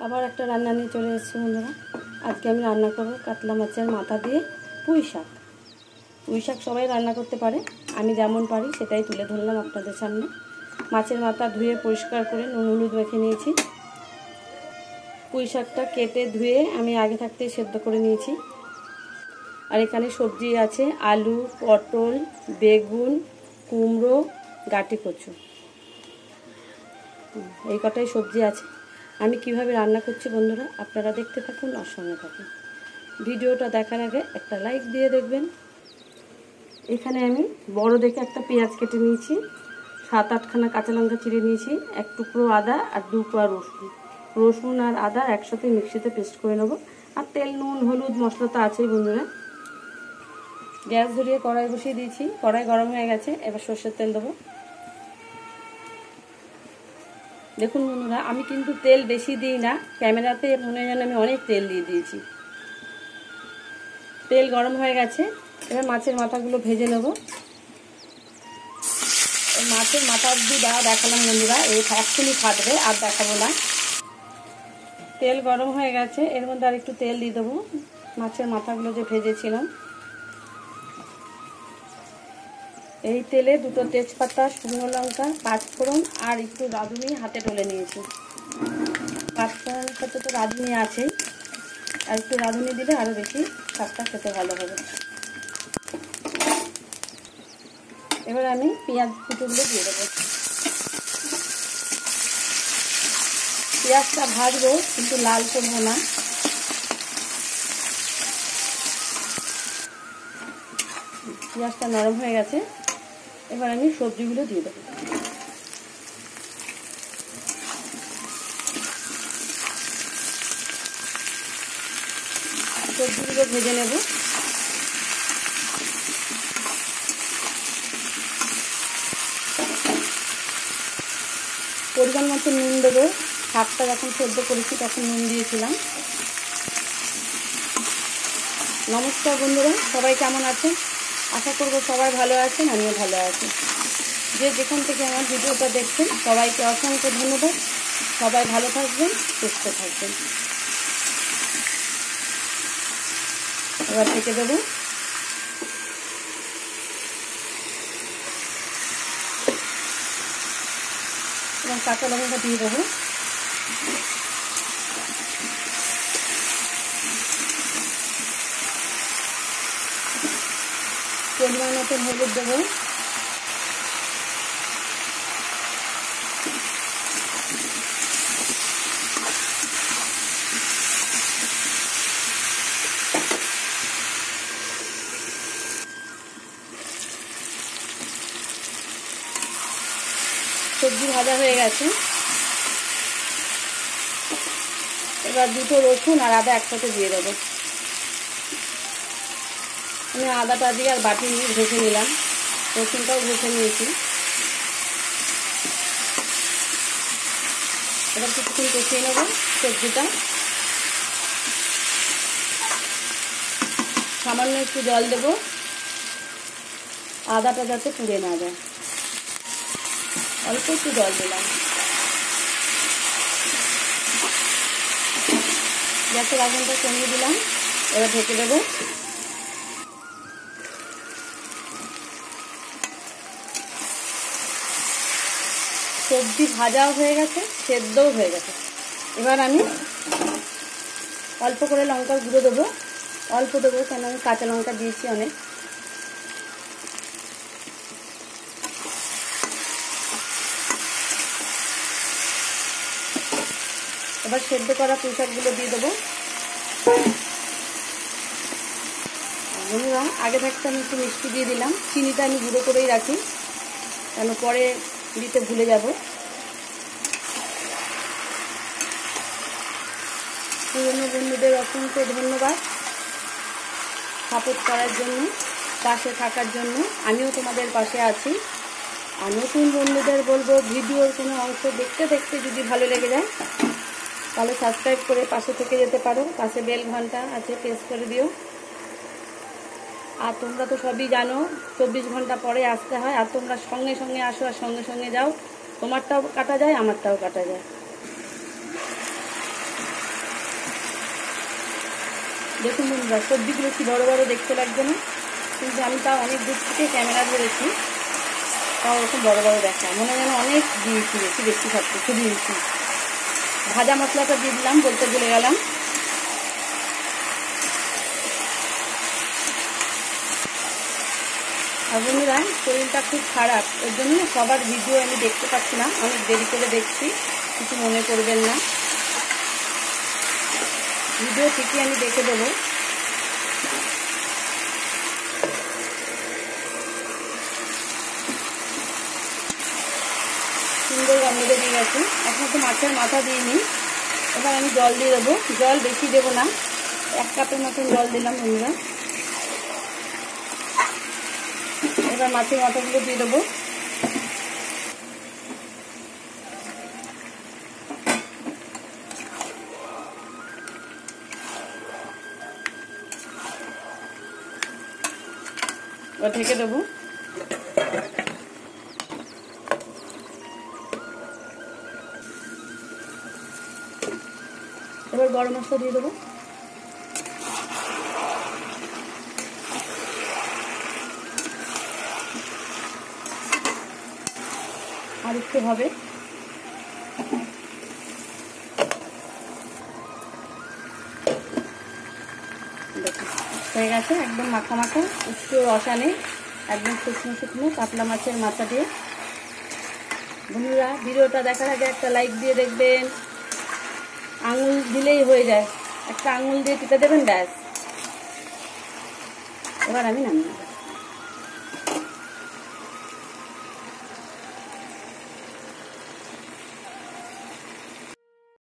আবার একটা রান্না নিয়ে চলে এসেছি বন্ধুরা। আজকে আমি রান্না করব কাতলা মাছের মাথা দিয়ে পুঁই শাক। পুঁই শাক সবাই রান্না করতে পারে, আমি যেমন পারি সেটাই তুলে ধরলাম আপনাদের সামনে। মাছের মাথা ধুয়ে পরিষ্কার করে নুন হলুদ মেখে নিয়েছি। পুঁই শাকটা কেটে ধুয়ে আমি আগে থাকতেই সেদ্ধ করে নিয়েছি। আর এখানে সবজি আছে আলু, পটল, বেগুন, কুমড়ো, গাঁটি কচু, এই কটাই সবজি আছে। আমি কিভাবে রান্না করছি বন্ধুরা আপনারা দেখতে থাকুন আর সঙ্গে থাকুন। ভিডিওটা দেখার আগে একটা লাইক দিয়ে দেখবেন। এখানে আমি বড় দেখে একটা পেঁয়াজ কেটে নিয়েছি, 7-8খানা কাঁচা লঙ্কা চিড়ে নিয়েছি, এক টুকরো আদা আর 2 কোয়া রসুন আর আদা একসাথে মিক্সিতে পেস্ট করে নেব। আর তেল, নুন, হলুদ, মশলা তো আছেই বন্ধুরা। গ্যাস ধরিয়ে কড়াই বসিয়ে দিয়েছি, কড়াই গরম হয়ে গেছে। এবার সর্ষের তেল দেবো। দেখুন বন্ধুরা, আমি কিন্তু তেল বেশি দিই না, ক্যামেরাতে মনে হয় যেন আমি অনেক তেল দিয়ে দিয়েছি। তেল গরম হয়ে গেছে, এবার মাছের মাথাগুলো ভেজে নেব। মাছের মাথা অবধি দেখালাম বন্ধুরা, এই এক্ষুনি ফাটবে, আর দেখাবো না। তেল গরম হয়ে গেছে, এর মধ্যে আর একটু তেল দিয়ে দেবো। মাছের মাথাগুলো যে ভেজেছিলাম, এই তেলে 2টো তেজপাতা, শুকনো লঙ্কা, পাঁচফোড়ন আর একটু রাঁধুনি হাতে ডলে নিয়েছি। পাঁচফোড়নের সাথে তো রাঁধুনি আছেই, আর একটু রাঁধুনি দিলে আরও বেশি শাকটা খেতে ভালো হবে। এবার আমি পেঁয়াজ কুচোগুলো দিয়ে দেবো। পেঁয়াজটা ভাজবো কিন্তু লাল করবো না। পেঁয়াজটা নরম হয়ে গেছে, এবার আমি সবজিগুলো দিয়ে দেবো। সবজিগুলো ভেজে নেব। পরিমাণ মতো নুন দেবো। শাকটা যখন সেদ্ধ করেছি তখন নুন দিয়েছিলাম। নমস্কার বন্ধুরা, সবাই কেমন আছেন? আশা করব সবাই ভালো আছেন, আমিও ভালো আছি। যে যেখান থেকে আমার ভিডিওটা দেখছেন সবাইকে অসংখ্য ধন্যবাদ। সবাই ভালো থাকবেন, সুস্থ থাকবেন। এবার ঢেকে দেবো। এবং কাঁচা লঙ্কা দিয়ে দেবো। পরিমাণ মতো হলুদ দেবো। সবজি ভাজা হয়ে গেছে, এবার 2টো রসুন আর আদা একসাথে দিয়ে দেবো। আমি আদাটা দিয়ে আর বাটি নিয়ে ঘষে নিলাম, রসুনটাও ঘষে নিয়েছি। এবার কিছুক্ষণ কষিয়ে নেব সবজিটা। সামান্য একটু জল দেবো, আদাটা যাতে পুড়ে না যায়। অল্প একটু জল দিলাম। গ্যাসের আগুনটা কমিয়ে দিলাম। এবার ঢেকে দেবো। সবজি ভাজাও হয়ে গেছে, সেদ্ধও হয়ে গেছে। এবার আমি অল্প করে লঙ্কার গুঁড়ো দেবো। অল্প দেবো, কেন আমি কাঁচা লঙ্কা দিয়েছি অনেক। এবার সেদ্ধ করা পুঁই শাকগুলো দিয়ে দেবো। বন্ধুরা, আগে থাকতে আমি একটু মিষ্টি দিয়ে দিলাম। চিনিটা আমি গুঁড়ো করেই রাখি, কেন পরে দিতে ভুলে যাব। পুরনো বন্ধুদের অসংখ্য ধন্যবাদ সাপোর্ট করার জন্য, পাশে থাকার জন্য। আমিও তোমাদের পাশে আছি। আর নতুন বন্ধুদের বলবো, ভিডিওর কোনো অংশ দেখতে দেখতে যদি ভালো লেগে যায় তাহলে সাবস্ক্রাইব করে পাশে থেকে যেতে পারো। পাশে বেল ঘন্টা আছে, প্রেস করে দিও। আর তোমরা তো সবই জানো 24 ঘন্টা পরে আসতে হয়, আর তোমরা সঙ্গে সঙ্গে আসো আর সঙ্গে সঙ্গে যাও। তোমারটাও কাটা যায়, আমারটাও কাটা যায়। দেখুন বন্ধুরা, সবজিগুলো কি বড় বড় দেখতে লাগবে না? কিন্তু আমি তাও অনেক দূর থেকে ক্যামেরা ধরেছি, তাও ওরকম বড় বড় দেখায়, মনে যেন অনেক দিয়েছি, বেশি খাচ্ছে, খুবই বেশি। ভাজা মশলাটা দিয়ে দিলাম, বলতে ভুলে গেলাম। আর বন্ধুরা, শরীরটা খুব খারাপ, ওর জন্য সবার ভিডিও আমি দেখতে পাচ্ছি না, অনেক দেরি করে দেখছি, কিছু মনে করবেন না। ভিডিও ঠিকই আমি দেখে দেবো। সুন্দর গন্ধ বেরিয়ে গেছে। এখন তো মাছের মাথা দিইনি, এবার আমি জল দিয়ে দেবো। জল বেশি দেবো না, 1 কাপের মতন জল দিলাম বন্ধুরা। এবার মাছের মাথাগুলো দিয়ে দেবো। এবার ঢেকে দেবো। এবার গরম মশলা দিয়ে দেবো। আর একটু হবে। হয়ে গেছে, একদম মাখা মাখা, একটু রসা নেই, একদম শুকনো শুকনো কাতলা মাছের মাথা দিয়ে। বন্ধুরা, ভিডিওটা দেখার আগে একটা লাইক দিয়ে দেখবেন। আঙুল দিলেই হয়ে যায়, একটা আঙুল দিয়ে টিপে দেবেন, ব্যাস। এবার আমি নামিয়ে